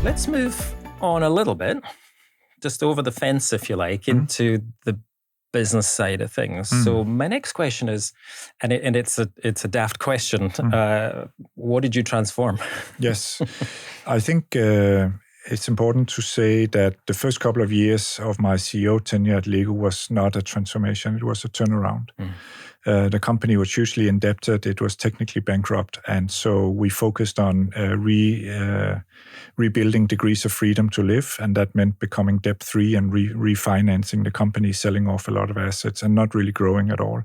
Let's move on a little bit, just over the fence, if you like, into the business side of things. So my next question is, and it's a daft question. What did you transform? Yes, I think it's important to say that the first couple of years of my CEO tenure at Lego was not a transformation; it was a turnaround. The company was hugely indebted; it was technically bankrupt, and so we focused on rebuilding degrees of freedom to live, and that meant becoming debt-free and refinancing the company, selling off a lot of assets, and not really growing at all.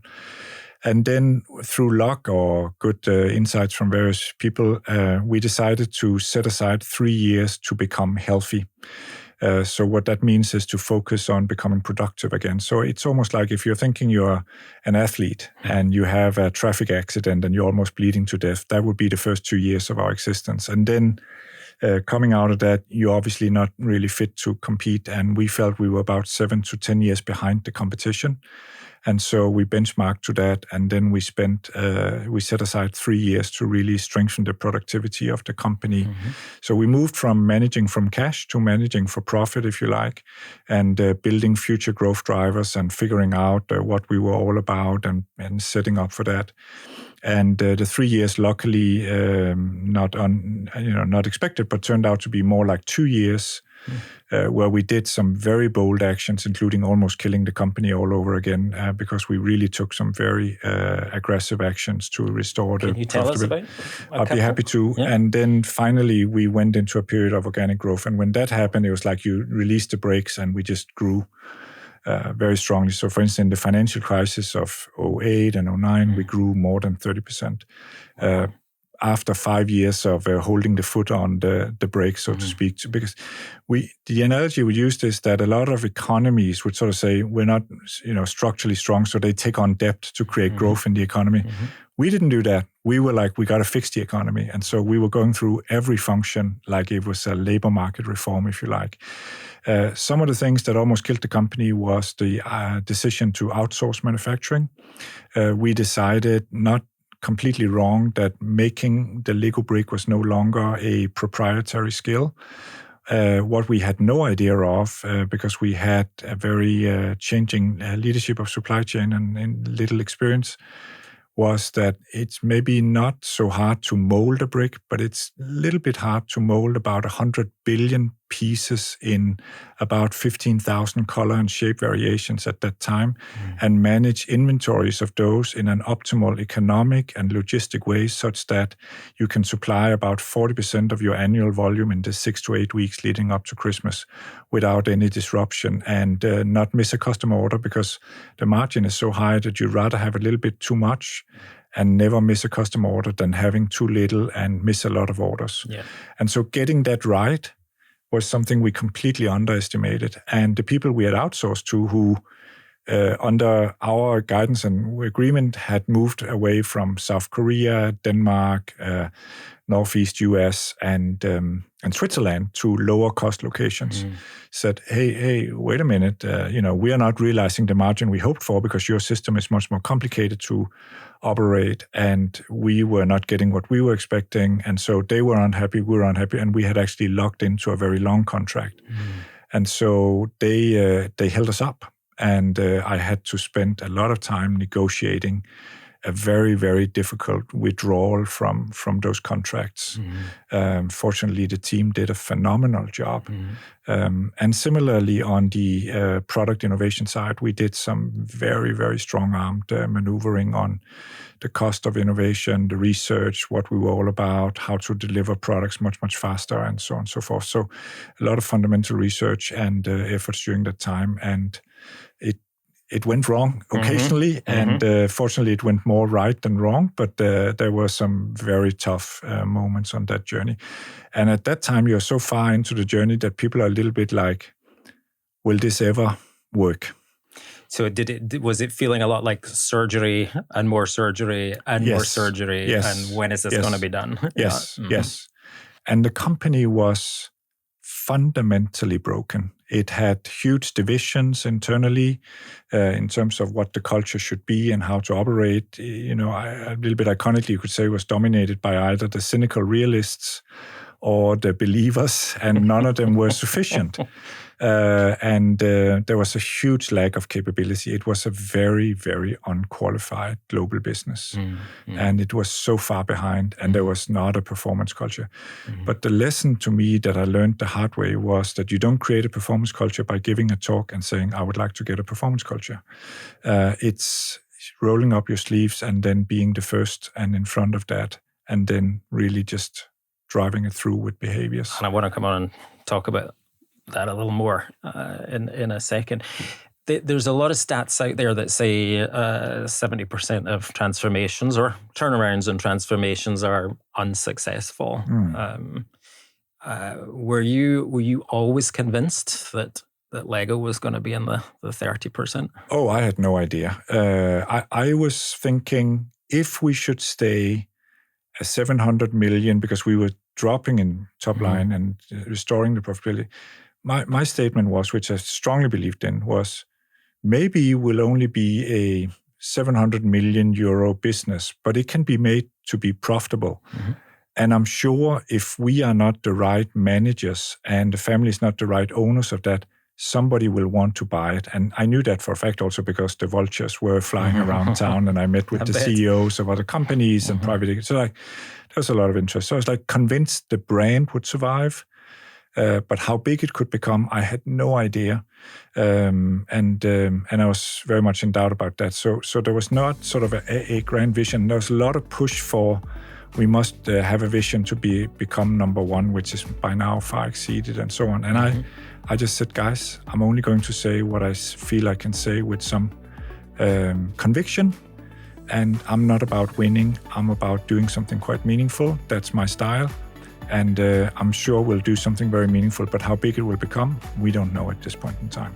And then through luck or good insights from various people, we decided to set aside 3 years to become healthy. So what that means is to focus on becoming productive again. So it's almost like if you're thinking you're an athlete and you have a traffic accident and you're almost bleeding to death, that would be the first 2 years of our existence. And then coming out of that, you're obviously not really fit to compete. And we felt we were about 7 to 10 years behind the competition. And so we benchmarked to that, and then we set aside 3 years to really strengthen the productivity of the company. So we moved from managing from cash to managing for profit, if you like, and building future growth drivers and figuring out what we were all about and setting up for that. And the 3 years, luckily, not expected, but turned out to be more like 2 years. Where we did some very bold actions, including almost killing the company all over again, because we really took some very aggressive actions to restore the profitability. Can you tell us about I'd be happy to. Yeah. And then finally, we went into a period of organic growth. And when that happened, it was like you released the brakes and we just grew very strongly. So for instance, in the financial crisis of 2008 and 2009, we grew more than 30%. After 5 years of holding the foot on the brake, so to speak, because the analogy we used is that a lot of economies would sort of say we're not, structurally strong, so they take on debt to create growth in the economy. We didn't do that. We were like, we got to fix the economy, and so we were going through every function like it was a labor market reform, if you like. Some of the things that almost killed the company was the decision to outsource manufacturing. We decided not completely wrong that making the Lego brick was no longer a proprietary skill. What we had no idea of, because we had a very changing leadership of supply chain and little experience, was that it's maybe not so hard to mold a brick, but it's a little bit hard to mold about 100 billion pieces in about 15,000 color and shape variations at that time, and manage inventories of those in an optimal economic and logistic way such that you can supply about 40% of your annual volume in the 6 to 8 weeks leading up to Christmas without any disruption, and not miss a customer order, because the margin is so high that you'd rather have a little bit too much and never miss a customer order than having too little and miss a lot of orders. Yeah. And so getting that right was something we completely underestimated. And the people we had outsourced to, who under our guidance and agreement had moved away from South Korea, Denmark, Northeast US, and Switzerland to lower cost locations, said, hey, wait a minute, we are not realizing the margin we hoped for because your system is much more complicated to operate, and we were not getting what we were expecting. And so they were unhappy, we were unhappy, and we had actually locked into a very long contract. And so they held us up, and I had to spend a lot of time negotiating a very, very difficult withdrawal from those contracts. Fortunately, the team did a phenomenal job. And similarly, on the product innovation side, we did some very, very strong-armed maneuvering on the cost of innovation, the research, what we were all about, how to deliver products much, much faster, and so on and so forth. So a lot of fundamental research and efforts during that time. And it went wrong occasionally, and fortunately it went more right than wrong, but there were some very tough moments on that journey. And at that time, you're so far into the journey that people are a little bit like, will this ever work? So was it feeling a lot like surgery and more surgery and more surgery? Yes. And when is this going to be done? Yes, yes. And the company was fundamentally broken. It had huge divisions internally in terms of what the culture should be and how to operate. A little bit iconically, you could say, it was dominated by either the cynical realists or the believers, and none of them were sufficient. And there was a huge lack of capability. It was a very, very unqualified global business. And it was so far behind, and there was not a performance culture. But the lesson to me that I learned the hard way was that you don't create a performance culture by giving a talk and saying, I would like to get a performance culture. It's rolling up your sleeves and then being the first and in front of that, and then really just driving it through with behaviors. And I want to come on and talk about that a little more in a second. There's a lot of stats out there that say 70% of transformations or turnarounds and transformations are unsuccessful. Were you always convinced that Lego was going to be in the 30%? Oh, I had no idea. I was thinking if we should stay at 700 million, because we were dropping in top line and restoring the profitability. My statement was, which I strongly believed in, was maybe we'll only be a 700 million euro business, but it can be made to be profitable. And I'm sure if we are not the right managers and the family is not the right owners of that, somebody will want to buy it. And I knew that for a fact also because the vultures were flying around town, and I met with the CEOs of other companies and private equity. So there was a lot of interest. So I was convinced the brand would survive. But how big it could become, I had no idea, and I was very much in doubt about that. So there was not sort of a grand vision. There was a lot of push for we must have a vision to become number one, which is by now far exceeded, and so on. And I just said, guys, I'm only going to say what I feel I can say with some conviction. And I'm not about winning. I'm about doing something quite meaningful. That's my style. And I'm sure we'll do something very meaningful, but how big it will become, we don't know at this point in time.